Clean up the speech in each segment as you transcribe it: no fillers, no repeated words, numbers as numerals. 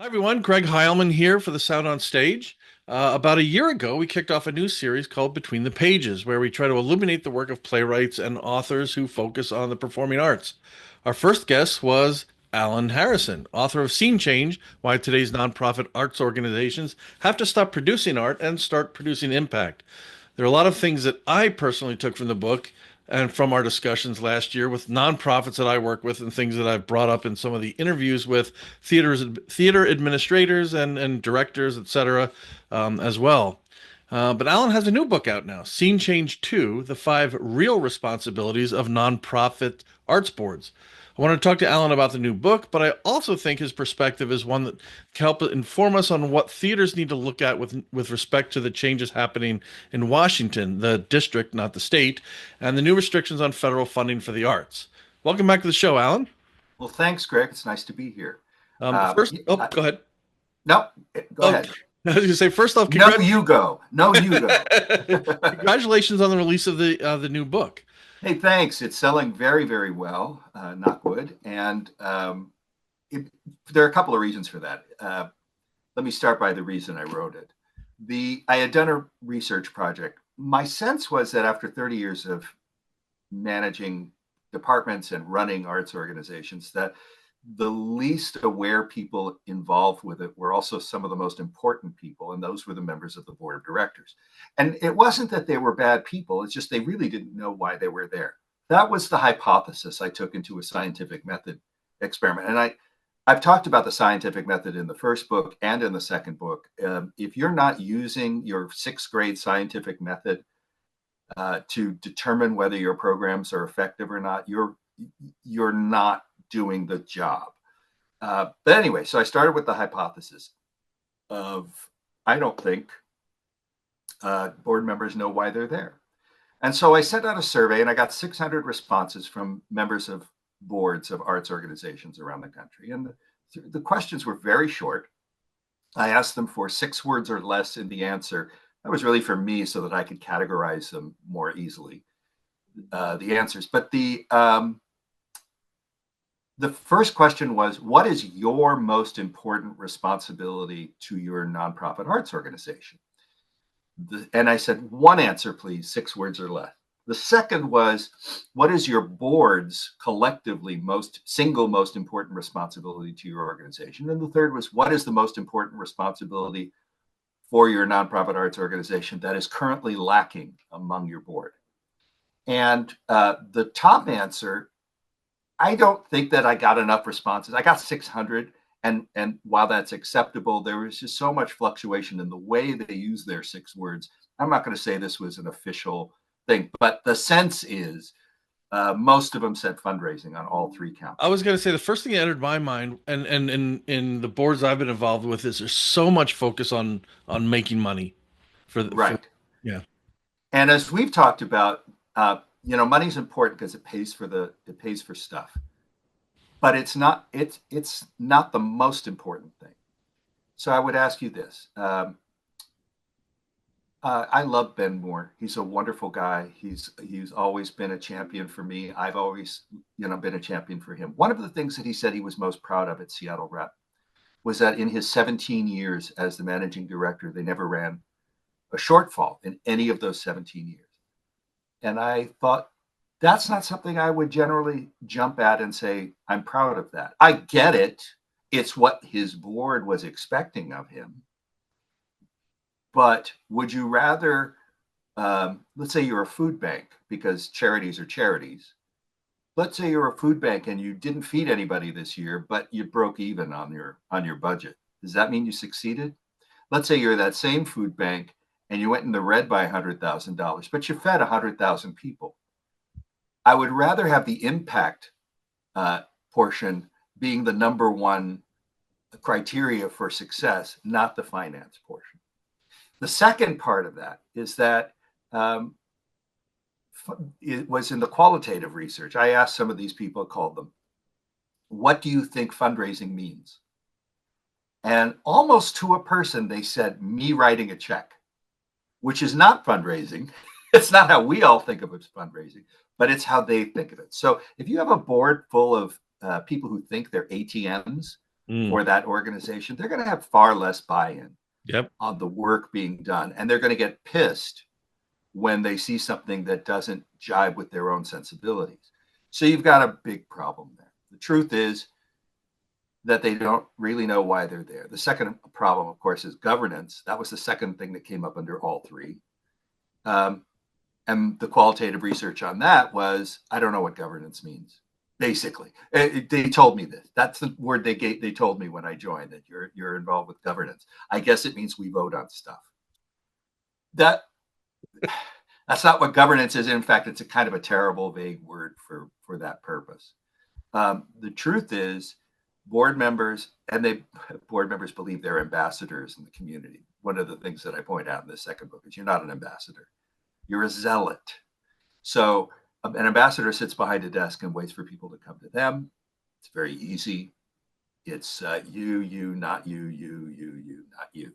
Hi, everyone. Greg Heilman here for the Sound on Stage. About a year ago, we kicked off a new series called Between the Pages, where we try to illuminate the work of playwrights and authors who focus on the performing arts. Our first guest was Alan Harrison, author of Scene Change: Why Today's Nonprofit Arts Organizations Have to Stop Producing Art and Start Producing Impact. There are a lot of things that I personally took from the book and from our discussions last year with nonprofits that I work with and things that I've brought up in some of the interviews with theater administrators and directors, etc., as well. But Alan has a new book out now, Scene Change 2: The Five Real Responsibilities of Nonprofit Arts Boards. I want to talk to Alan about the new book, but I also think his perspective is one that can help inform us on what theaters need to look at with respect to the changes happening in Washington, the district, not the state, and the new restrictions on federal funding for the arts. Welcome back to the show, Alan. Well, thanks, Greg. It's nice to be here. First, oh, go ahead. No, go Oh, ahead. I was going to say, first off, No, you go. No, you go. congratulations on the release of the new book. Hey, thanks. It's selling very, very well, knock wood. And there are a couple of reasons for that. Let me start by the reason I wrote it. I had done a research project. My sense was that after 30 years of managing departments and running arts organizations, that the least aware people involved with it were also some of the most important people, and those were the members of the board of directors. And it wasn't that they were bad people, it's just they really didn't know why they were there. That was the hypothesis I took into a scientific method experiment. And I've talked about the scientific method in the first book and in the second book. If you're not using your sixth grade scientific method to determine whether your programs are effective or not, you're not doing the job. But anyway, so I started with the hypothesis of I don't think board members know why they're there. And so I sent out a survey and I got 600 responses from members of boards of arts organizations around the country. And the questions were very short. I asked them for 6 words or less in the answer. That was really for me so that I could categorize them more easily, the answers. But the first question was, what is your most important responsibility to your nonprofit arts organization? And I said, one answer, please, 6 words or less. The second was, what is your board's collectively single most important responsibility to your organization? And the third was, what is the most important responsibility for your nonprofit arts organization that is currently lacking among your board? And the top answer, I don't think that I got enough responses. I got 600. And while that's acceptable, there was just so much fluctuation in the way they use their 6 words. I'm not going to say this was an official thing, but the sense is most of them said fundraising on all 3 counts. I was going to say the first thing that entered my mind, and in the boards I've been involved with, is there's so much focus on making money Right. yeah. And as we've talked about, money's important because it pays for stuff, but it's not the most important thing. So I would ask you this. I love Ben Moore. He's a wonderful guy. He's always been a champion for me. I've always, been a champion for him. One of the things that he said he was most proud of at Seattle Rep was that in his 17 years as the managing director, they never ran a shortfall in any of those 17 years. And I thought, that's not something I would generally jump at and say, I'm proud of that. I get it. It's what his board was expecting of him. But would you rather, let's say you're a food bank, because charities are charities. Let's say you're a food bank and you didn't feed anybody this year, but you broke even on your budget. Does that mean you succeeded? Let's say you're that same food bank and you went in the red by $100,000, but you fed 100,000 people. I would rather have the impact portion being the number one criteria for success, not the finance portion. The second part of that is that it was in the qualitative research. I asked some of these people, called them, what do you think fundraising means? And almost to a person, they said, me writing a check, which is not fundraising. It's not how we all think of it as fundraising, but it's how they think of it. So if you have a board full of people who think they're ATMs, Mm. for that organization, they're going to have far less buy-in Yep. on the work being done. And they're going to get pissed when they see something that doesn't jibe with their own sensibilities. So you've got a big problem there. The truth is that they don't really know why they're there. The second problem, of course, is governance. That was the second thing that came up under all three. Um, and the qualitative research on that was, I don't know what governance means. Basically, they told me this. That's the word they told me when I joined, that you're involved with governance. I guess it means we vote on stuff. That that's not what governance is. In fact, it's a kind of a terrible, vague word for that purpose. The truth is, board members believe they're ambassadors in the community. One of the things that I point out in the second book is you're not an ambassador, you're a zealot. So an ambassador sits behind a desk and waits for people to come to them. It's very easy. It's you, not you, not you.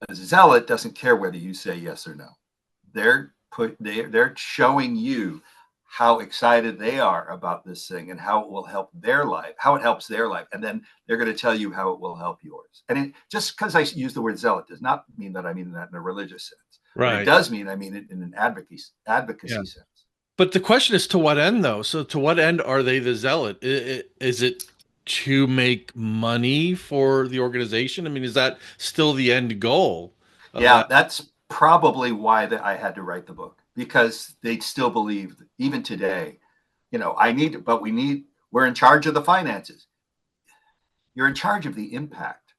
A zealot doesn't care whether you say yes or no. They're showing you how excited they are about this thing and how it will help their life, how it helps their life, and then they're going to tell you how it will help yours. And just because I use the word zealot does not mean that I mean that in a religious sense. What it Right. does mean, I mean it in an Yeah. advocacy sense. But the question is, to what end, though? So, to what end are they the zealot? Is it to make money for the organization? I mean, is that still the end goal of Yeah, that? that's probably why that I had to write the book, because they still believe, even today, we're in charge of the finances. You're in charge of the impact.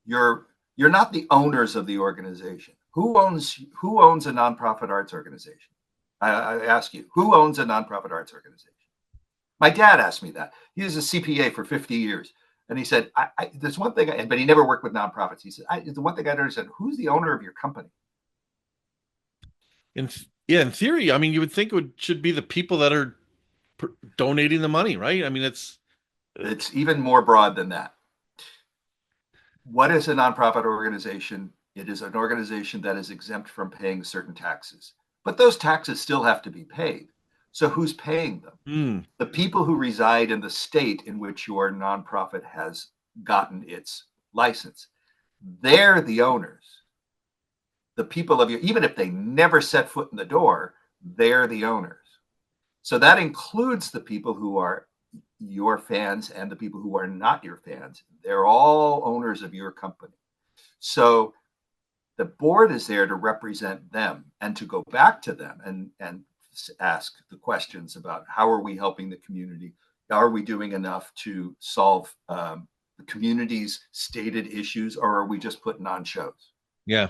You're not the owners of the organization. Who owns a nonprofit arts organization? I ask you, who owns a nonprofit arts organization? My dad asked me that. He was a CPA for 50 years. And he said, there's one thing, but he never worked with nonprofits. He said, the one thing I don't understand, who's the owner of your company? Yeah, in theory, I mean, you would think should be the people that are donating the money, right? I mean, uh, It's even more broad than that. What is a nonprofit organization? It is an organization that is exempt from paying certain taxes, but those taxes still have to be paid. So who's paying them? hmm, The people who reside in the state in which your nonprofit has gotten its license. They're the owners. The people of even if they never set foot in the door, they're the owners. So that includes the people who are your fans and the people who are not your fans. They're all owners of your company. So the board is there to represent them and to go back to them and ask the questions about how are we helping the community? Are we doing enough to solve the community's stated issues, or are we just putting on shows? yeah,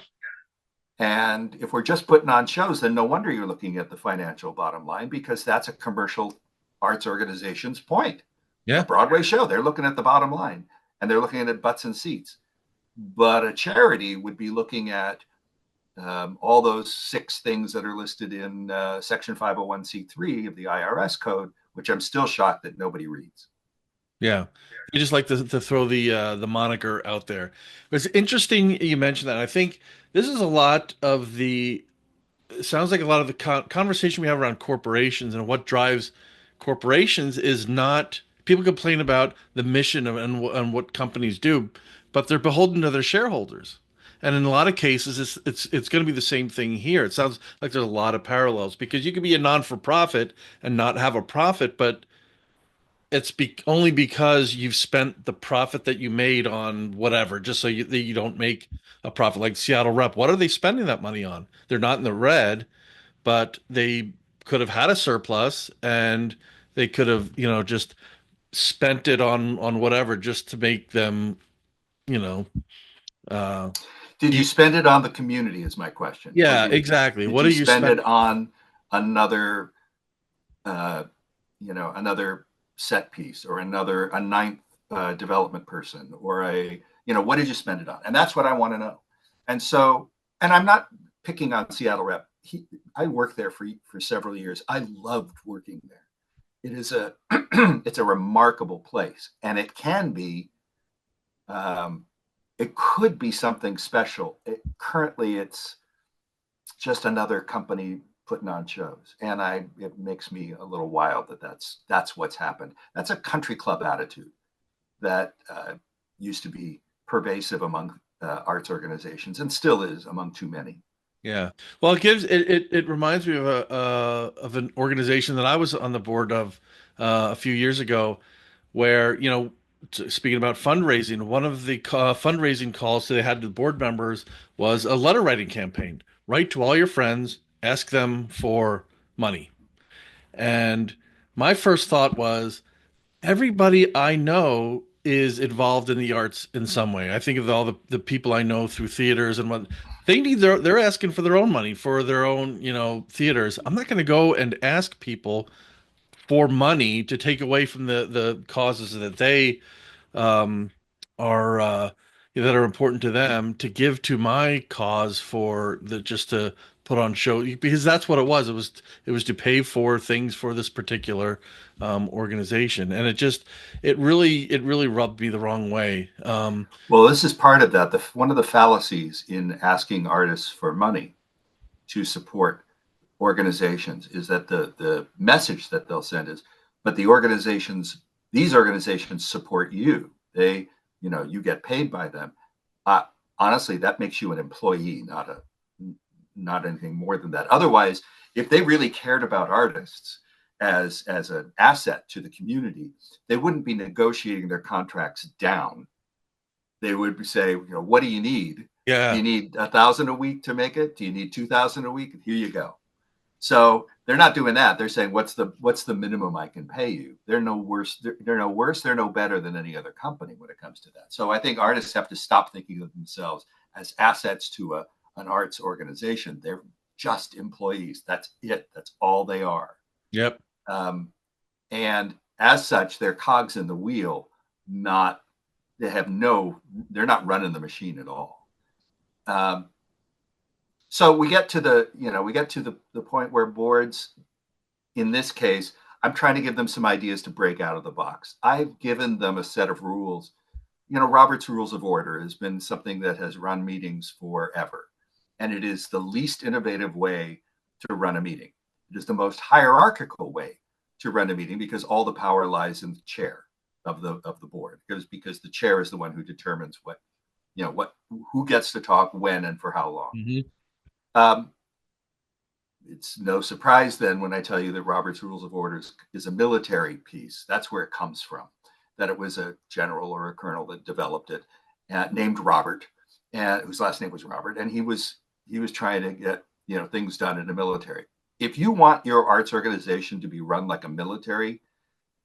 And if we're just putting on shows, then no wonder you're looking at the financial bottom line, because that's a commercial arts organization's point. A yeah, Broadway show, they're looking at the bottom line and they're looking at butts and seats. But a charity would be looking at all those 6 things that are listed in Section 501c3 of the IRS code, which I'm still shocked that nobody reads. yeah. You just like to throw the moniker out there. It's interesting you mentioned that. I think this is a lot of the it sounds like a lot of the conversation we have around corporations and what drives corporations is not people complain about the mission and what companies do, but they're beholden to their shareholders. And in a lot of cases, it's going to be the same thing here. It sounds like there's a lot of parallels because you could be a non-for-profit and not have a profit, but only because you've spent the profit that you made on whatever, just so that you don't make a profit. Like Seattle Rep, what are they spending that money on? They're not in the red, but they could have had a surplus and they could have, just spent it on whatever just to make them, you know, uh, Did you you, spend it on the community? Is my question. Or yeah, exactly. did What you are you spend it spending? on another uh, another set piece, or a ninth development person, or what did you spend it on? And that's what I want to know. And so, and I'm not picking on Seattle Rep. I worked there for several years. I loved working there. It is it's a remarkable place, and um, it could be something special. Currently, it's just another company putting on shows, and it makes me a little wild that that's what's happened. That's a country club attitude. that used to be pervasive among arts organizations and still is among too many. Yeah. Well, it reminds me of a of an organization that I was on the board of a few years ago, where speaking about fundraising, one of the fundraising calls that they had to the board members was a letter writing campaign. Write to all your friends, ask them for money. And my first thought was, everybody I know is involved in the arts in some way. I think of all the people I know through theaters and what they need. They're asking for their own money for their own, theaters. I'm not going to go and ask people for money to take away from the causes that they um, are that are important to them to give to my cause for the just to put on show, because that's what it was. It was to pay for things for this particular organization, and it really rubbed me the wrong way. Well, this is part of that. One of the fallacies in asking artists for money to support organizations is that the message that they'll send is, but these organizations support you. You get paid by them. Uh, Honestly, that makes you an employee, not anything more than that. Otherwise, if they really cared about artists as an asset to the community, they wouldn't be negotiating their contracts down. They would say, what do you need? Do Yeah, you need 1,000 a week to make it? Do you need 2,000 a week? Here you go. So they're not doing that. They're saying, what's the minimum I can pay you? They're no worse. They're no worse. They're no better than any other company when it comes to that. So I think artists have to stop thinking of themselves as assets to an arts organization. They're just employees. That's it. That's all they are. yep, Um, and as such, they're cogs in the wheel. Not they have no. They're not running the machine at all. Um, so we get to the point where boards, in this case, I'm trying to give them some ideas to break out of the box. I've given them a set of rules. Robert's Rules of Order has been something that has run meetings forever. And it is the least innovative way to run a meeting. It is the most hierarchical way to run a meeting because all the power lies in the chair of the board. Because the chair is the one who determines who gets to talk when and for how long. hmm Um, it's no surprise then when I tell you that Robert's Rules of Orders is a military piece. That's where it comes from. That it was a general or a colonel that developed it, named Robert, and whose last name was Robert, and he was trying to get things done in the military. If you want your arts organization to be run like a military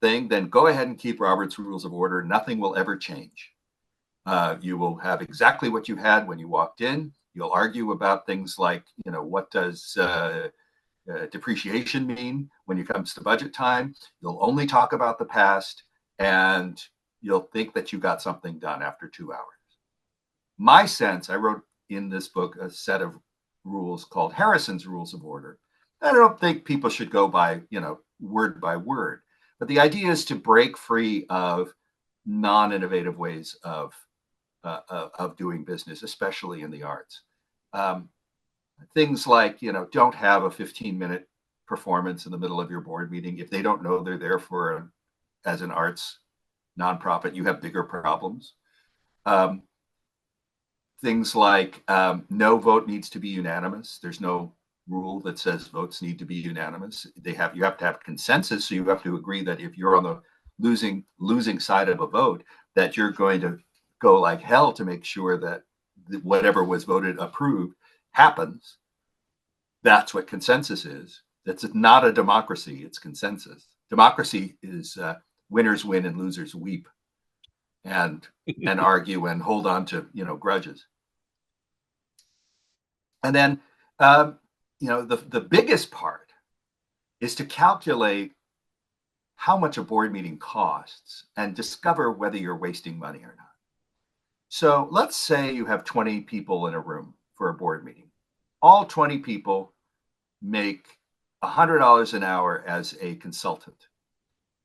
thing, then go ahead and keep Robert's Rules of Order. Nothing will ever change. You will have exactly what you had when you walked in. You'll argue about things like, what does depreciation mean when it comes to budget time? You'll only talk about the past, and you'll think that you got something done after 2 hours. My sense, I wrote in this book a set of rules called Harrison's Rules of Order. I don't think people should go by, word by word, but the idea is to break free of non-innovative ways of doing business, especially in the arts. Um, Things like, don't have a 15-minute performance in the middle of your board meeting. If they don't know they're there as an arts nonprofit, you have bigger problems. Um, Things like no vote needs to be unanimous. There's no rule that says votes need to be unanimous. You have to have consensus. So you have to agree that if you're on the losing side of a vote, that you're going to go like hell to make sure that whatever was voted approved happens. That's what consensus is. That's not a democracy. It's consensus. Democracy is winners win and losers weep, and argue and hold on to grudges. And then the biggest part is to calculate how much a board meeting costs and discover whether you're wasting money or not. So let's say you have 20 people in a room for a board meeting. All 20 people make $100 an hour as a consultant.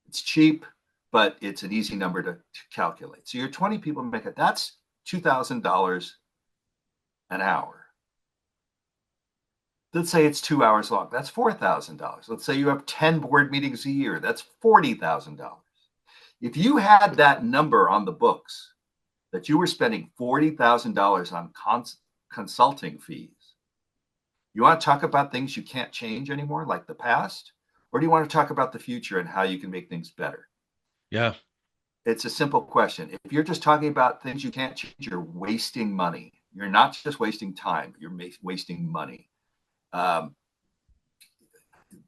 It's cheap, but it's an easy number to calculate. So your 20 people make it. That's $2,000 an hour. Let's say it's 2 hours long. That's $4,000. Let's say you have 10 board meetings a year. That's $40,000. If you had that number on the books that you were spending $40,000 on consulting fees, you want to talk about things you can't change anymore, like the past? Or do you want to talk about the future and how you can make things better? Yeah. It's a simple question. If you're just talking about things you can't change, you're wasting money. You're not just wasting time, you're wasting money. Um,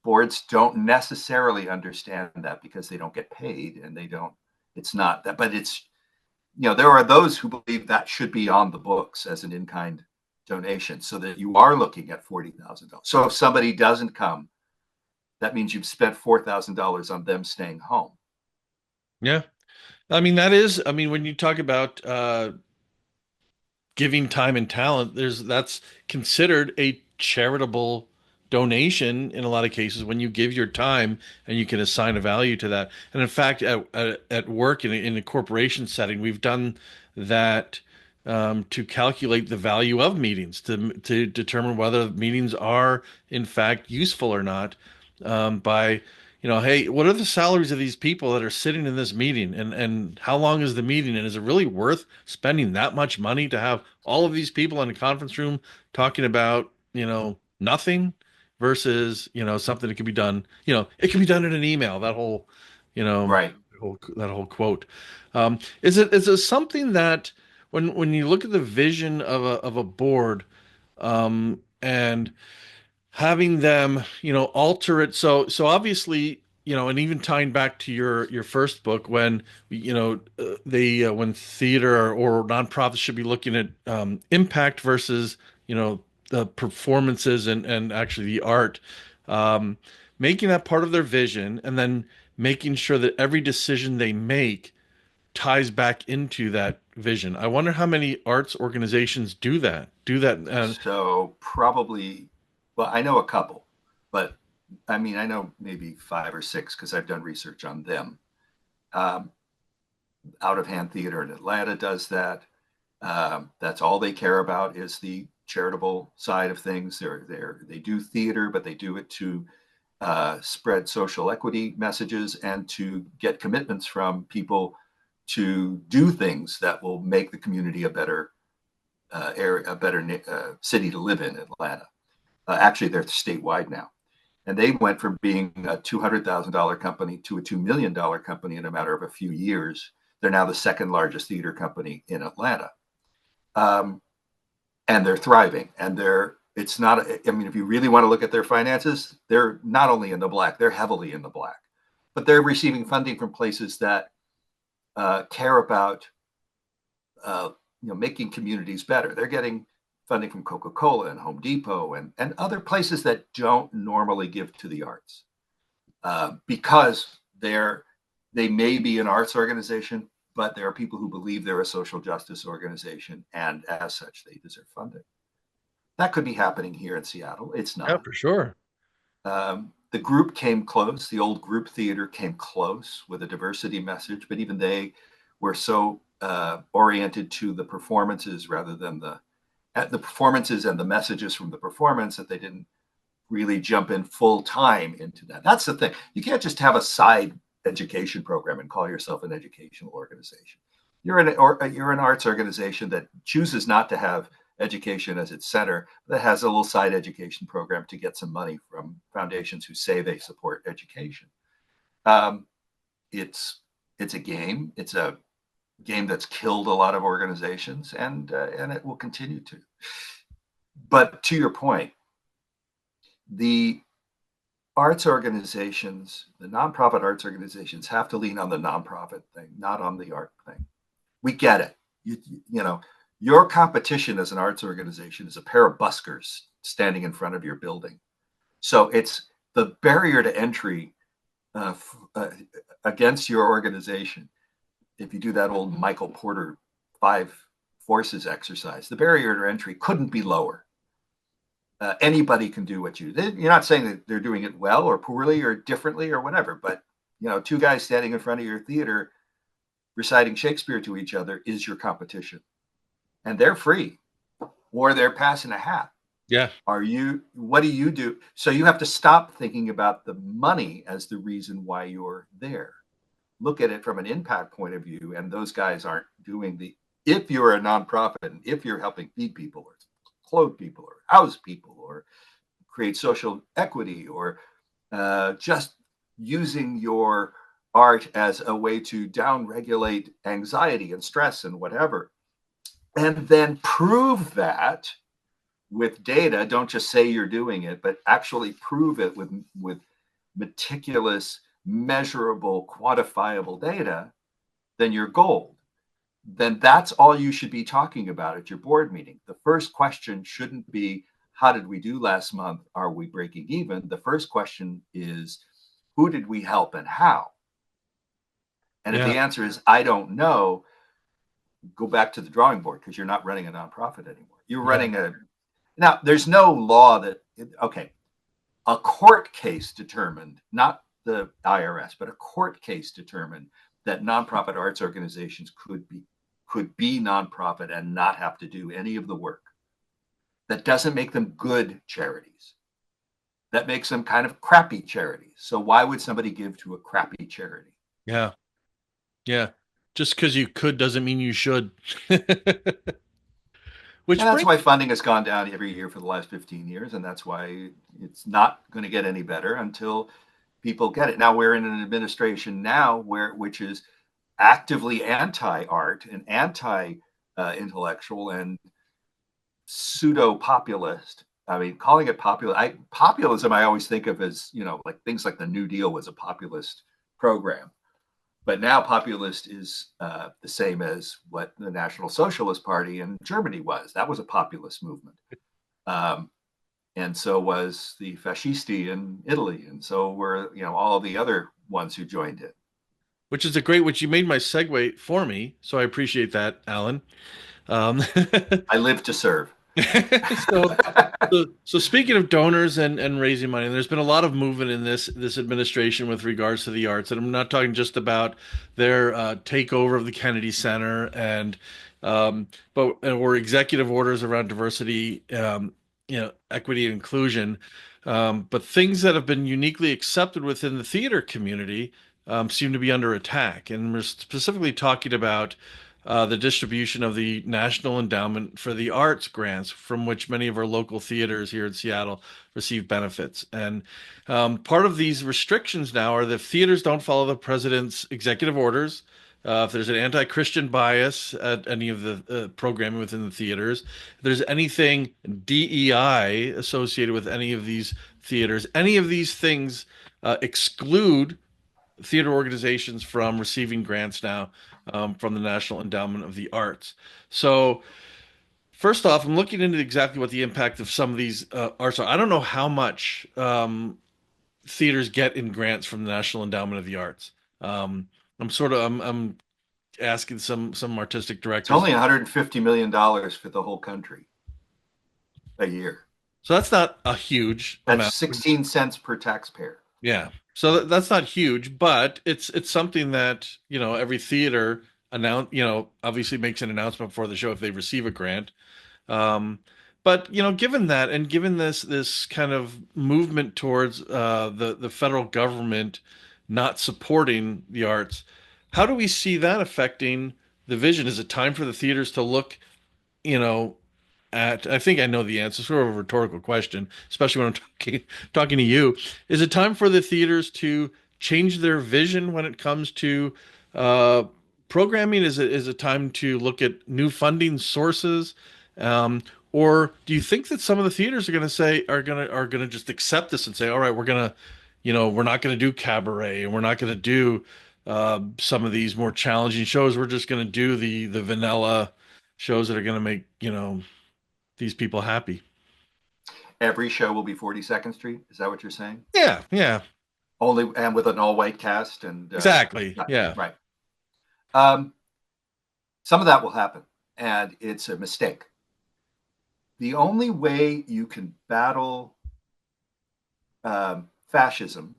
Boards don't necessarily understand that because they don't get paid and they don't, it's not that, but it's, there are those who believe that should be on the books as an in-kind donation so that you are looking at $40,000. So if somebody doesn't come, that means you've spent $4,000 on them staying home. Yeah. I mean, that is, I mean, when you talk about giving time and talent, that's considered a charitable donation in a lot of cases when you give your time and you can assign a value to that. And in fact, at work in a corporation setting, we've done that to calculate the value of meetings to determine whether meetings are in fact useful or not by hey, what are the salaries of these people that are sitting in this meeting, and how long is the meeting, and is it really worth spending that much money to have all of these people in a conference room talking about, nothing versus, something that could be done, it can be done in an email, that whole, Right. that whole quote. Is it something that when you look at the vision of a board, and having them, alter it, so obviously, and even tying back to your first book, when they when theater or nonprofits should be looking at impact versus, the performances and actually the art, um, making that part of their vision, and then making sure that every decision they make ties back into that vision. I wonder how many arts organizations do that. So probably, well, I know a couple, but I mean, I know maybe five or six because I've done research on them. Um, Out of Hand Theater in Atlanta does that. That's all they care about is the charitable side of things. They do theater, but they do it to spread social equity messages and to get commitments from people to do things that will make the community a better area, a better city to live in, Atlanta. Actually, they're statewide now. And they went from being a $200,000 company to a $2 million company in a matter of a few years. They're now the second largest theater company in Atlanta. Um, and they're thriving. And it's not, I mean, if you really want to look at their finances, they're not only in the black, they're heavily in the black. But they're receiving funding from places that care about making communities better. They're getting funding from Coca-Cola and Home Depot and other places that don't normally give to the arts because they may be an arts organization, but there are people who believe they're a social justice organization, and as such, they deserve funding. That could be happening here in Seattle. It's Yeah, not. for sure. The group came close. The old group theater came close with a diversity message, but even they were so oriented to the performances rather than the performances and the messages from the performance that they didn't really jump in full time into that. That's the thing. You can't just have a side education program and call yourself an educational organization. You're an arts organization that chooses not to have education as its center, that has a little side education program to get some money from foundations who say they support education. Um, it's it's a game. It's a game that's killed a lot of organizations, and it will continue to. But to your point, the arts organizations, the nonprofit arts organizations, have to lean on the nonprofit thing, not on the art thing. We get it. You know, your competition as an arts organization is a pair of buskers standing in front of your building. So it's the barrier to entry uh, uh, against your organization. If you do that old Michael Porter five forces exercise, the barrier to entry couldn't be lower. Anybody can do what you do. You're not saying that they're doing it well or poorly or differently or whatever, but two guys standing in front of your theater reciting Shakespeare to each other is your competition, and they're free or they're passing a hat. Yeah. What do you do? So you have to stop thinking about the money as the reason why you're there. look at it from an impact point of view, and those guys aren't doing the, if you're a nonprofit and if you're helping feed people or clothe people or house people or create social equity or just using your art as a way to downregulate anxiety and stress and whatever, and then prove that with data. Don't just say you're doing it, but actually prove it with meticulous, measurable, quantifiable data. Then you're gold. Then that's all you should be talking about at your board meeting. The first question shouldn't be, how did we do last month? Are we breaking even? The first question is, who did we help and how? And if Yeah. the answer is, I don't know, go back to the drawing board, because you're not running a nonprofit anymore. You're Yeah. running a, now there's no law that, okay, a court case determined, not the IRS, but a court case determined that nonprofit arts organizations could be nonprofit and not have to do any of the work. That doesn't make them good charities. That makes them kind of crappy charities. So why would somebody give to a crappy charity? Yeah. Yeah. Just because you could doesn't mean you should. And Which that's brings, why funding has gone down every year for the last 15 years. And that's why it's not going to get any better until people get it. Now we're in an administration now which is actively anti-art and anti-intellectual and pseudo-populist. I mean, calling it populism, I always think of as, like things like the New Deal was a populist program. But now populist is the same as what the National Socialist Party in Germany was. That was a populist movement. And so was the fascisti in Italy. And so were, all the other ones who joined it. which is which you made my segue for me. So I appreciate that, Alan. Um, I live to serve. so, so speaking of donors and raising money, there's been a lot of movement in this administration with regards to the arts, and I'm not talking just about their takeover of the Kennedy Center and but or executive orders around diversity, equity and inclusion, but things that have been uniquely accepted within the theater community seem to be under attack, and we're specifically talking about the distribution of the National Endowment for the Arts grants, from which many of our local theaters here in Seattle receive benefits. And part of these restrictions now are that theaters don't follow the president's executive orders. If there's an anti-Christian bias at any of the programming within the theaters, if there's anything DEI associated with any of these theaters, any of these things exclude theater organizations from receiving grants now from the National Endowment of the Arts. So, first off, I'm looking into exactly what the impact of some of these arts are. I don't know how much theaters get in grants from the National Endowment of the Arts. I'm asking some artistic It's directors. only $150 million for the whole country a year. So that's not a huge That's amount. 16 cents per taxpayer. Yeah. So that's not huge, but it's something that, every theater obviously makes an announcement before the show if they receive a grant. Um, but given that and given this kind of movement towards the federal government not supporting the arts, how do we see that affecting the vision? Is it time for the theaters to look, you know, I think I know the answer, sort of a rhetorical question, especially when I'm talking to you. Is it time for the theaters to change their vision when it comes to uh, programming? Is it time to look at new funding sources? Um, or do you think that some of the theaters are gonna just accept this and say, all right, we're not gonna do cabaret and we're not gonna do some of these more challenging shows. We're just gonna do the vanilla shows that are gonna make, these people happy. Every show will be 42nd Street. Is that what you're saying? Yeah, yeah, Only, and with an all-white cast, and exactly. yeah, Yeah. right. Um, some of that will happen, and it's a mistake. The only way you can battle fascism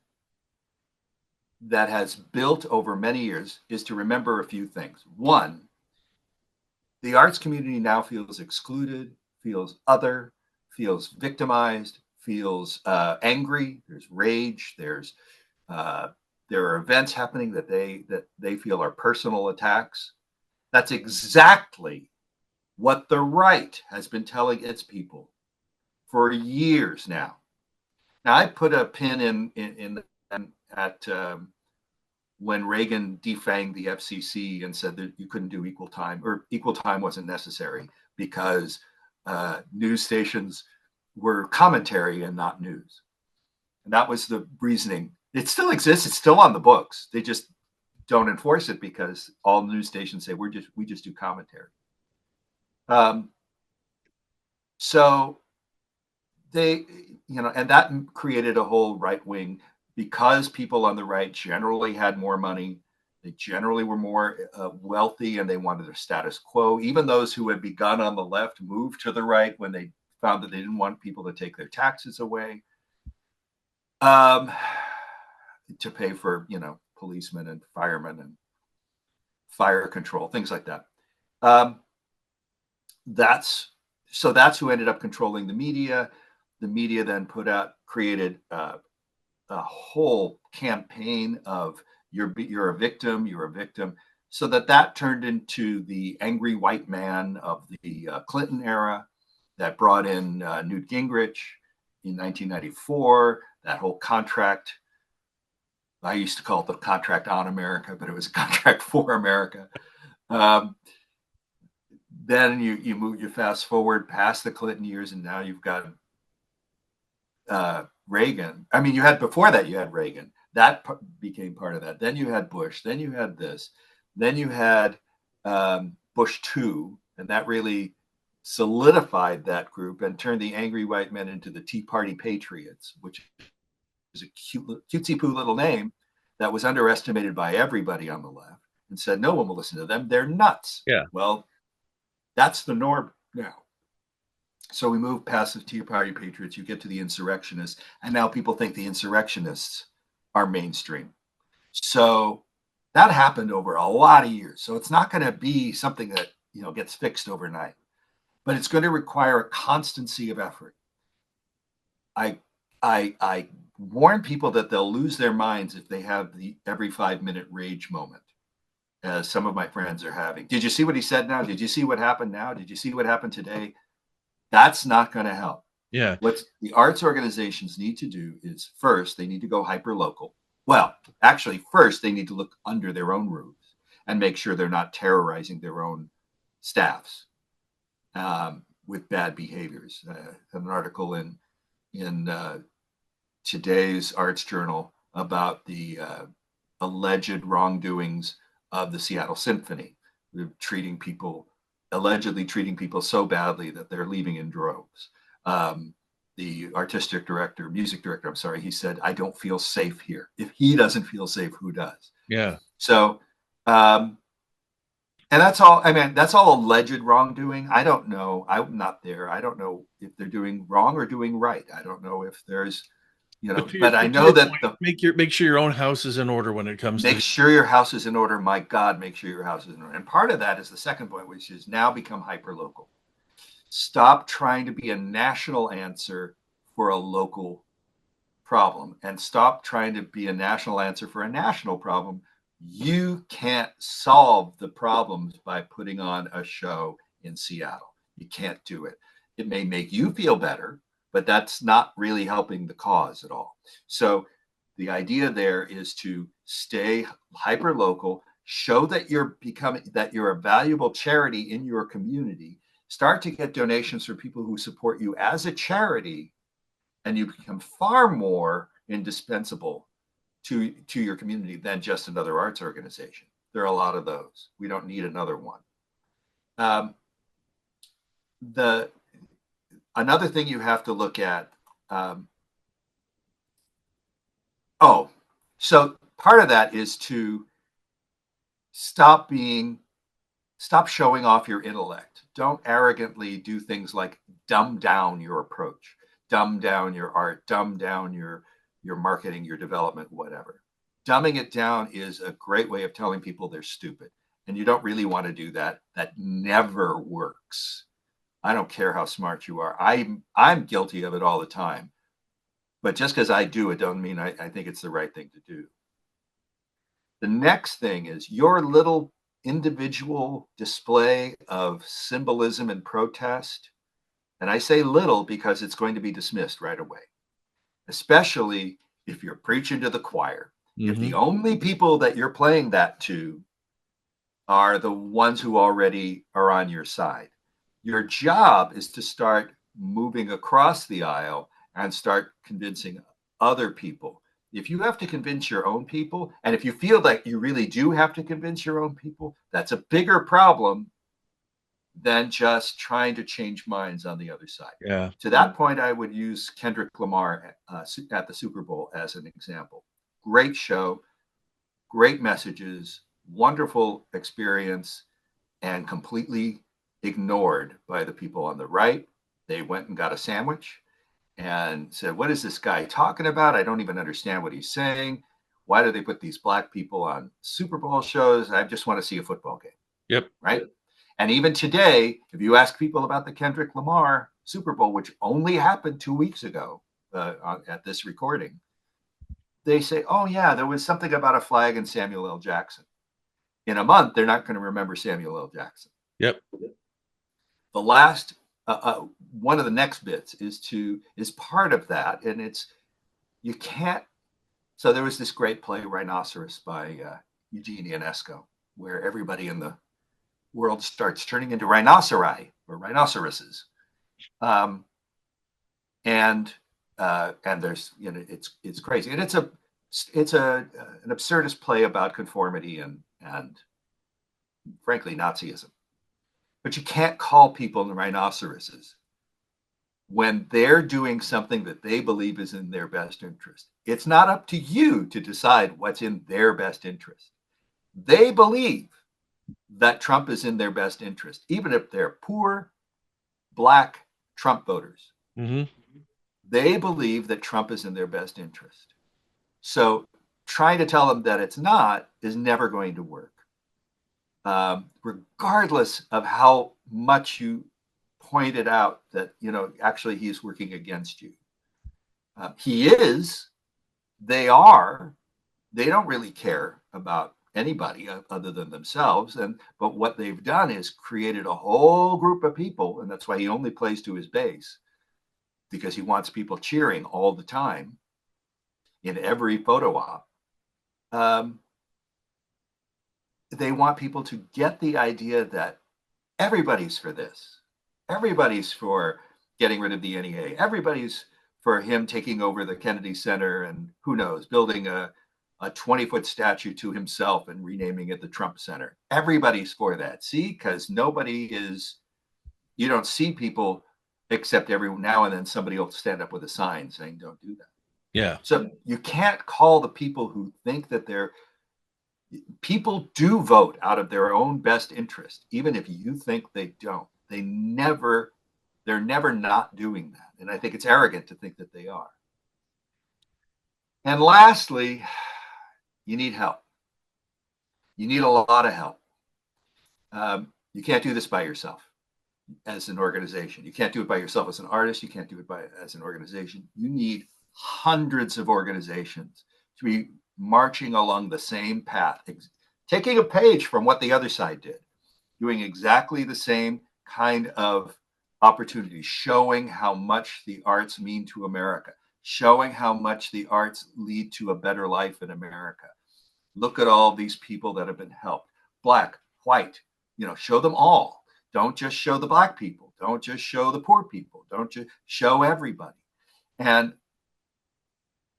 that has built over many years is to remember a few things. One, the arts community now feels excluded, feels other, feels victimized, feels angry. There's rage. There's there are events happening that they feel are personal attacks. That's exactly what the right has been telling its people for years now. Now, I put a pin in at when Reagan defanged the FCC and said that you couldn't do equal time, or equal time wasn't necessary because news stations were commentary and not news. And that was the reasoning. It still exists. It's still on the books. They just don't enforce it because all news stations say we just do commentary. Um, so they, and that created a whole right wing, because people on the right generally had more money. They generally were more wealthy, and they wanted a status quo. Even those who had begun on the left moved to the right when they found that they didn't want people to take their taxes away, um, to pay for, policemen and firemen and fire control, things like that. Um, that's that's who ended up controlling the media. The media then created a whole campaign of you're a victim, you're a victim, so that turned into the angry white man of the Clinton era, that brought in Newt Gingrich in 1994. That whole contract, I used to call it the contract on America, but it was a contract for America. Um, then you fast forward past the Clinton years, and now you've got Reagan. I mean, you had before that, you had Reagan. That became part of that. Then you had Bush. Then you had this. Then you had Bush 2, and that really solidified that group and turned the angry white men into the Tea Party Patriots, which is a cutesy poo little name that was underestimated by everybody on the left, and said no one will listen to them. They're nuts. Yeah. Well, that's the norm now. So we move past the Tea Party Patriots, you get to the insurrectionists, and now people think the insurrectionists are mainstream. So that happened over a lot of years. So it's not going to be something that gets fixed overnight, but it's going to require a constancy of effort. I warn people that they'll lose their minds if they have the every 5-minute rage moment, as some of my friends are having. Did you see what he said now? Did you see what happened now? Did you see what happened today? That's not going to help. Yeah. What the arts organizations need to do is, first, they need to go hyper local. Well, actually, first, they need to look under their own roofs and make sure they're not terrorizing their own staffs with bad behaviors. An article in today's Arts Journal about the alleged wrongdoings of the Seattle Symphony, allegedly treating people so badly that they're leaving in droves. The music director, I'm sorry, he said, "I don't feel safe here." If he doesn't feel safe, who does? Yeah. So, and that's all. I mean, that's all alleged wrongdoing. I don't know. I'm not there. I don't know if they're doing wrong or doing right. I don't know if there's, but I But to know your that point, make sure your own house is in order when it comes to make sure your house is in order. My God, make sure your house is in order. And part of that is the second point, which is now become hyper local. Stop trying to be a national answer for a local problem, and stop trying to be a national answer for a national problem. You can't solve the problems by putting on a show in Seattle. You can't do it. It may make you feel better, but that's not really helping the cause at all. So the idea there is to stay hyper local, show that you're a valuable charity in your community, start to get donations from people who support you as a charity, and you become far more indispensable to your community than just another arts organization. There are a lot of those. We don't need another one. The Another thing you have to look at. So part of that is to stop showing off your intellect. Don't arrogantly do things like dumb down your approach, dumb down your art, dumb down your marketing, your development, whatever. Dumbing it down is a great way of telling people they're stupid. And you don't really want to do that. That never works. I don't care how smart you are. I'm guilty of it all the time. But just because I do it doesn't mean I think it's the right thing to do. The next thing is your little individual display of symbolism and protest. And I say little because it's going to be dismissed right away, especially if you're preaching to the choir. If the Hmm. only people that you're playing that to are the ones who already are on your side, your job is to start moving across the aisle and start convincing other people. If you have to convince your own people, and if you feel like you really do have to convince your own people, that's a bigger problem than just trying to change minds on the other side. Yeah. To that point, I would use Kendrick Lamar at the Super Bowl as an example. Great show, great messages, wonderful experience, and completely ignored by the people on the right. They went and got a sandwich and said, "What is this guy talking about? I don't even understand what he's saying. Why do they put these black people on Super Bowl shows? I just want to see a football game." Yep. Right? And even today, if you ask people about the Kendrick Lamar Super Bowl, which only happened 2 weeks ago at this recording, they say, "Oh, yeah, there was something about a flag and Samuel L. Jackson." In a month, they're not going to remember Samuel L. Jackson. Yep. The last one of the next bits is part of that, and it's you can't. So there was this great play Rhinoceros by Eugene Ionesco, where everybody in the world starts turning into rhinoceri or rhinoceroses, um, and there's it's crazy, and it's an absurdist play about conformity and frankly Nazism. But you can't call people rhinoceroses when they're doing something that they believe is in their best interest. It's not up to you to decide what's in their best interest. They believe that Trump is in their best interest, even if they're poor, black Trump voters. Hmm. They believe that Trump is in their best interest. So trying to tell them that it's not is never going to work, regardless of how much you pointed out that actually he's working against you. He is. They are. They don't really care about anybody other than themselves. And but what they've done is created a whole group of people, and that's why he only plays to his base because he wants people cheering all the time in every photo op. Um, they want people to get the idea that everybody's for this. Everybody's for getting rid of the NEA. Everybody's for him taking over the Kennedy Center and who knows, building a 20-foot statue to himself and renaming it the Trump Center. Everybody's for that. See, because nobody is, you don't see people except every now and then somebody will stand up with a sign saying, don't do that. Yeah. So you can't call the people who think that they're people do vote out of their own best interest, even if you think they don't. They're never not doing that. And I think it's arrogant to think that they are. And lastly, you need help. You need a lot of help. You can't do this by yourself as an organization. You can't do it by yourself as an artist. You can't do it as an organization. You need hundreds of organizations to be marching along the same path, taking a page from what the other side did, doing exactly the same kind of opportunities, showing how much the arts mean to America, showing how much the arts lead to a better life in America. Look at all these people that have been helped, black, white, show them all. Don't just show the black people. Don't just show the poor people. Don't just show everybody. And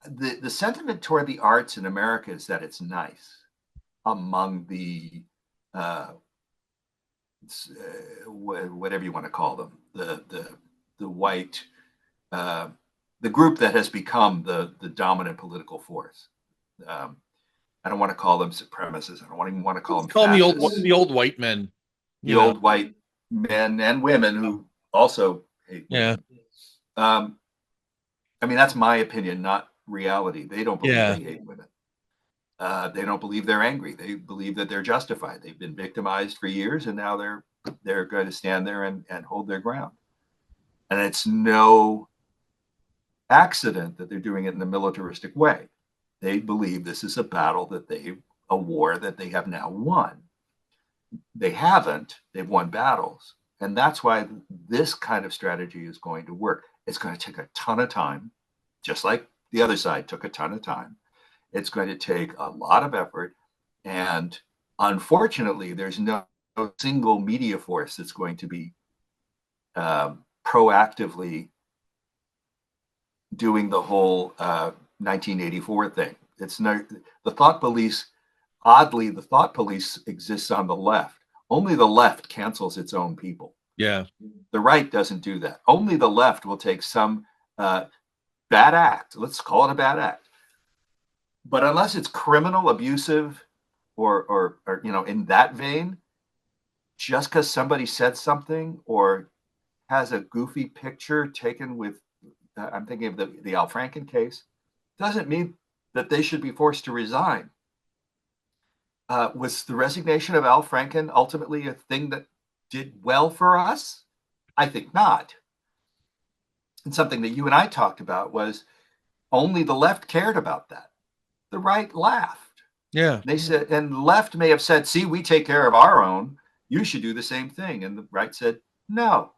the sentiment toward the arts in America is that it's nice among the whatever you want to call them, the white, uh, the group that has become the dominant political force. I don't want to call them supremacists. I don't even want to call Let's them call them fascists. the old white men. The You know. old white men and women who also hate Yeah. women. Um, I mean, that's my opinion, not reality. They don't believe Yeah. they hate women. They don't believe they're angry. They believe that they're justified. They've been victimized for years, and now they're going to stand there and hold their ground. And it's no accident that they're doing it in a militaristic way. They believe this is a battle that they a war that they have now won. They haven't. They've won battles. And that's why this kind of strategy is going to work. It's going to take a ton of time, just like the other side took a ton of time. It's going to take a lot of effort. And unfortunately, there's no single media force that's going to be proactively doing the whole 1984 thing. It's not the thought police. Oddly, the thought police exists on the left. Only the left cancels its own people. Yeah. The right doesn't do that. Only the left will take some bad act. Let's call it a bad act. But unless it's criminal, abusive, or in that vein, just because somebody said something or has a goofy picture taken with, I'm thinking of the Al Franken case, doesn't mean that they should be forced to resign. Was the resignation of Al Franken ultimately a thing that did well for us? I think not. And something that you and I talked about was only the left cared about that. The right laughed. Yeah. They said, and the left may have said, see, we take care of our own. You should do the same thing. And the right said, no.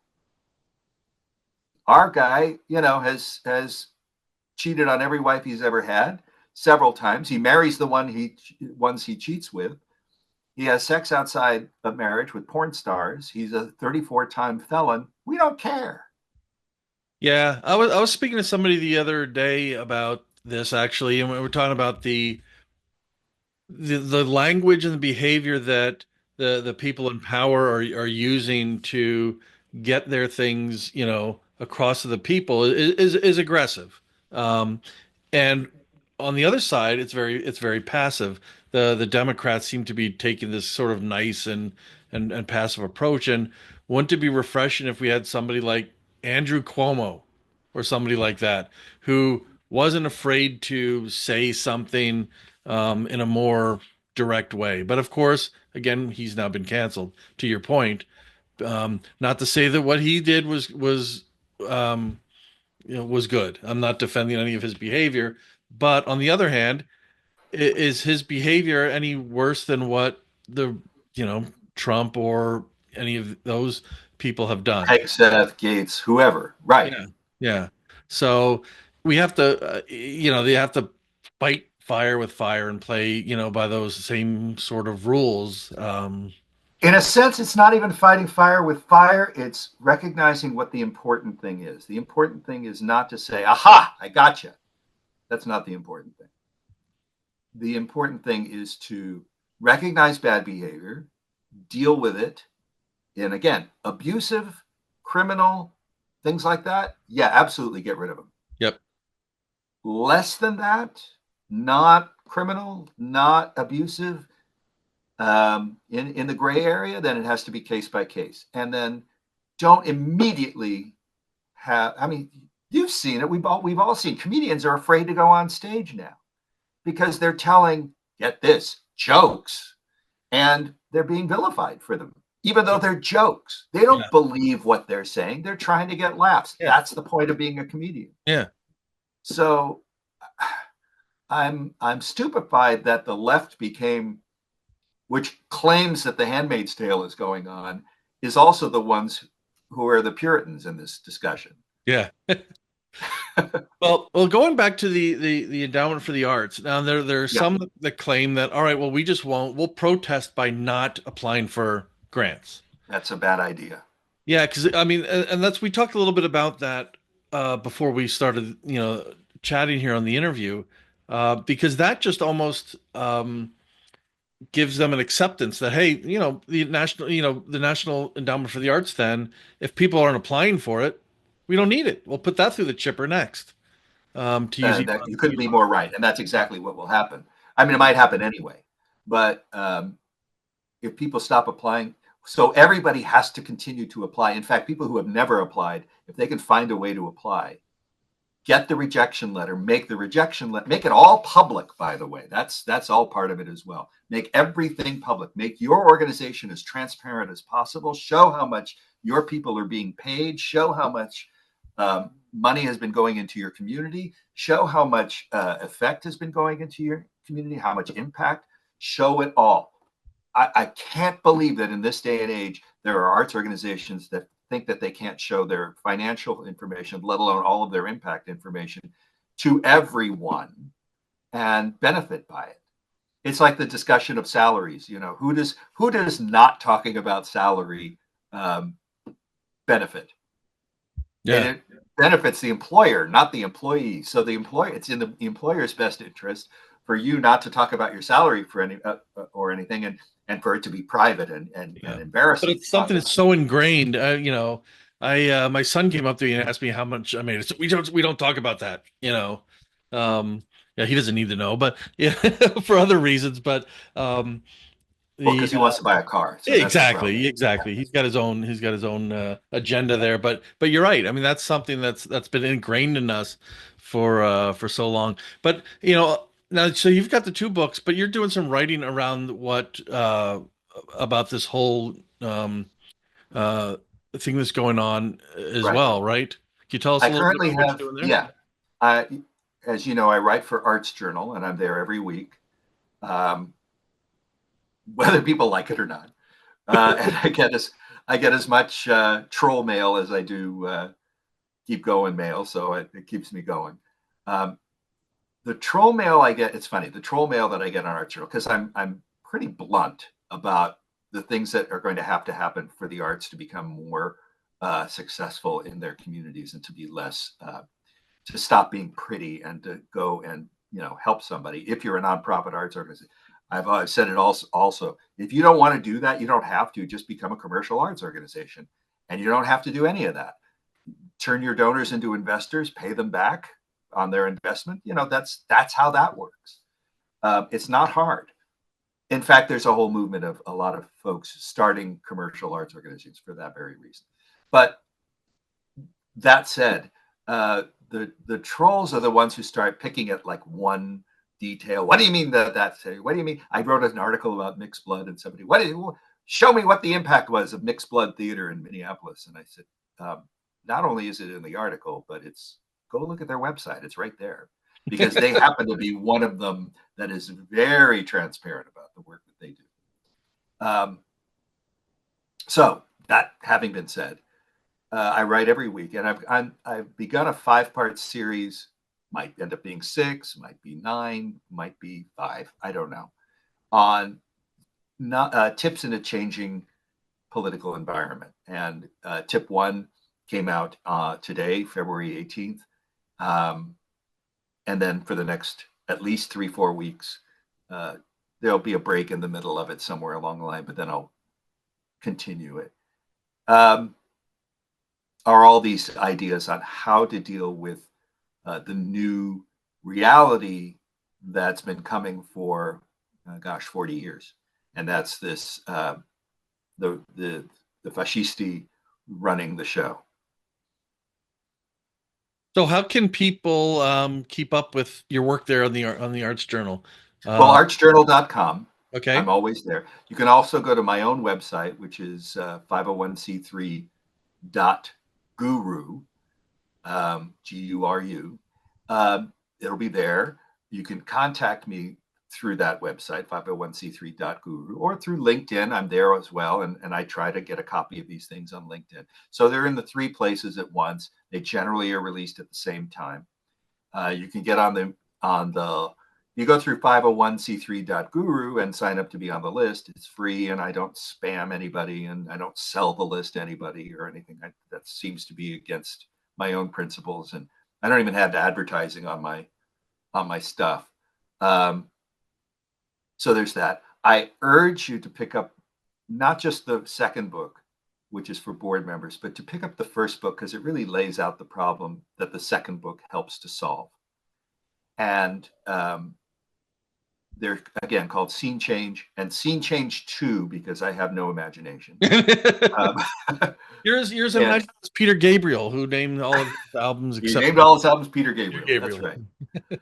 Our guy, has cheated on every wife he's ever had several times. He marries the ones he cheats with. He has sex outside of marriage with porn stars. He's a 34-time felon. We don't care. Yeah. I was speaking to somebody the other day about this actually, and we were talking about the language and the behavior that the people in power are using to get their things, across to the people is aggressive. Um, and on the other side, it's very passive. The Democrats seem to be taking this sort of nice and passive approach. And wouldn't it be refreshing if we had somebody like Andrew Cuomo or somebody like that who wasn't afraid to say something in a more direct way? But of course, again, he's now been canceled. To your point, not to say that what he did um, was good. I'm not defending any of his behavior, but on the other hand, is his behavior any worse than what the you know Trump or any of those people have done? Hegseth, Gates, whoever. Right. Yeah, yeah. So we have to, they have to fight fire with fire and play, by those same sort of rules. In a sense, it's not even fighting fire with fire. It's recognizing what the important thing is. The important thing is not to say, aha, I gotcha. That's not the important thing. The important thing is to recognize bad behavior, deal with it. And again, abusive, criminal, things like that. Yeah, absolutely get rid of them. Yep. Less than that, not criminal, not abusive, in the gray area, then it has to be case by case. And then don't immediately have. I mean, you've seen it. We've all seen comedians are afraid to go on stage now because they're telling, get this, jokes, and they're being vilified for them, even though they're jokes. They Yeah. don't believe what they're saying. They're trying to get laughs. Yeah. That's the point of being a comedian. Yeah. So I'm stupefied that the left became, which claims that the Handmaid's Tale is going on, is also the ones who are the Puritans in this discussion. Yeah. Well, going back to the endowment for the arts. Now there are Yeah, some that claim that all right, well, we just won't. We'll protest by not applying for grants. that's a bad idea. Yeah, because I mean, and that's we talked a little bit about that before we started, chatting here on the interview, because that just almost gives them an acceptance that hey, the National Endowment for the Arts. Then, if people aren't applying for it, we don't need it. We'll put that through the chipper next. To use That you couldn't be Elon's. more right, and that's exactly what will happen. I mean, it might happen anyway, but if people stop applying, so everybody has to continue to apply. In fact, people who have never applied, if they can find a way to apply, get the rejection letter, make the rejection letter, make it all public, by the way. That's all part of it as well. Make everything public. Make your organization as transparent as possible. Show how much your people are being paid. Show how much money has been going into your community. Show how much effect has been going into your community, how much impact. Show it all. I can't believe that in this day and age, there are arts organizations that think that they can't show their financial information, let alone all of their impact information, to everyone and benefit by it. It's like the discussion of salaries. You know, who does not talking about salary um, benefit? And Yeah. it benefits the employer, not the employee. So the employer, it's in the employer's best interest for you not to talk about your salary for any or anything, and for it to be private and Yeah. But embarrassing to it's talk something about. that's so ingrained. I my son came up to me and asked me how much I made. We don't talk about that. Yeah, he doesn't need to know, but yeah, for other reasons. But um, Well, the because he wants to buy a car, so that's the problem. exactly, exactly. He's got his own agenda there. But you're right. I mean, that's something that's been ingrained in us for so long. But now, so you've got the two books, but you're doing some writing around what about this whole uh thing that's going on as Right. well, right? Can you tell us I a little bit currently about what have, you're doing there? yeah. I, as you know, I write for Arts Journal, and I'm there every week, um, whether people like it or not. And I get as much troll mail as I do keep going mail, so it keeps me going. Um, the troll mail I get, it's funny, the troll mail that I get on Arts Journal, because I'm pretty blunt about the things that are going to happen for the arts to become more successful in their communities and to be less to stop being pretty and to go and help somebody. If you're a nonprofit arts organization, I've said it also. If you don't want to do that, you don't have to. Just become a commercial arts organization, and you don't have to do any of that. Turn your donors into investors, pay them back on their investment. That's how that works. It's not hard. In fact, there's a whole movement of a lot of folks starting commercial arts organizations for that very reason. But that said, the trolls are the ones who start picking at like one detail. What do you mean that? What do you mean? I wrote an article about mixed blood, and somebody, what do you show me what the impact was of mixed blood theater in Minneapolis? And I said, not only is it in the article, but go look at their website. It's right there because they happen to be one of them that is very transparent about the work that they do. Um, so that having been said, I write every week, and I've begun a 5-part series. Might end up being 6, might be 9, might be 5. I don't know. On not tips in a changing political environment. And tip 1 came out today, February 18th, and then for the next at least 3-4 weeks, uh, there'll be a break in the middle of it somewhere along the line, but then I'll continue it. Um, are all these ideas on how to deal with the new reality that's been coming for, 40 years. And that's this the fascisti running the show. So how can people keep up with your work there on the Arts Journal? Well, Uh, artsjournal.com. I'm okay. always there. You can also go to my own website, which is 501c3.guru, GURU. It'll be there. You can contact me through that website, 501c3.guru, or through LinkedIn. I'm there as well. And I try to get a copy of these things on LinkedIn. So they're in the 3 places at once. They generally are released at the same time. You can get you go through 501c3.guru and sign up to be on the list. It's free, and I don't spam anybody, and I don't sell the list to anybody or anything. That seems to be against my own principles, and I don't even have advertising on my stuff. Um, so there's that. I urge you to pick up not just the second book, which is for board members, but to pick up the first book because it really lays out the problem that the second book helps to solve. And they're again called Scene Change and Scene Change 2 because I have no imagination. Um, Yours and imagine it's Peter Gabriel who named all of his albums he except named all his albums Peter Peter Gabriel. That's Gabriel. right.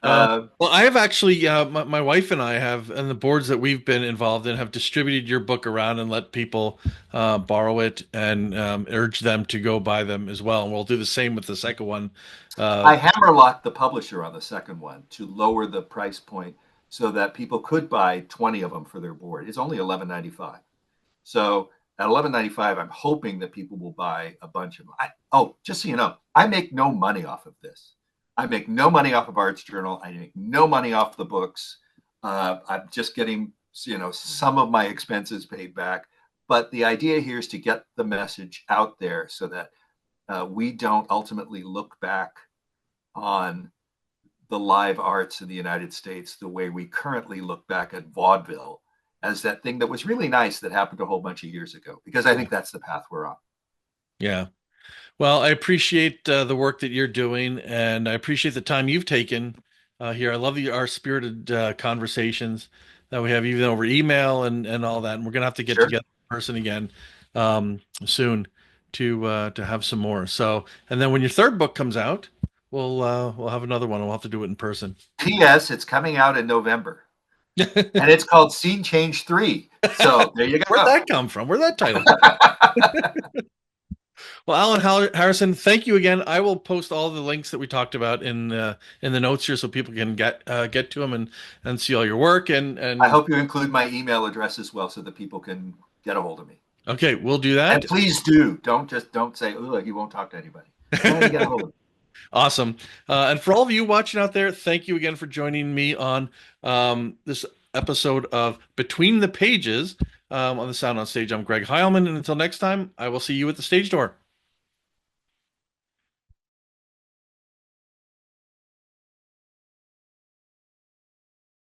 Uh, Uh, well, I have actually, my wife and I have, and the boards that we've been involved in have distributed your book around and let people borrow it and urge them to go buy them as well. And we'll do the same with the second one. Uh, I hammerlocked the publisher on the second one to lower the price point so that people could buy 20 of them for their board. It's only 11.95. So at 11.95, I'm hoping that people will buy a bunch of them. Oh, just so you know, I make no money off of this. I make no money off of Arts Journal. I make no money off the books. I'm just getting, some of my expenses paid back. But the idea here is to get the message out there so that we don't ultimately look back on the live arts in the United States the way we currently look back at vaudeville as that thing that was really nice that happened a whole bunch of years ago, because I Yeah. think that's the path we're on. Yeah. Well, I appreciate the work that you're doing, and I appreciate the time you've taken here. I love our spirited conversations that we have, even over email and all that. And we're gonna have to get Sure. together in person again soon to have some more. So, and then when your third book comes out, we'll have another one. We'll have to do it in person. P.S. It's coming out in November, and it's called Scene Change 3. So there you Where'd go. that come from? Where'd that title come? Well, Alan Harrison, thank you again. I will post all the links that we talked about in the notes here, so people can get to them and see all your work. I And hope you include my email address as well so that people can get a hold of me. okay, we'll do And that. please do. Don't say, oh, you won't talk to anybody. Tell me to get a hold of me. Awesome. And for all of you watching out there, thank you again for joining me on this episode of Between the Pages on the Sound on Stage. I'm Greg Heilman, and until next time, I will see you at the stage door.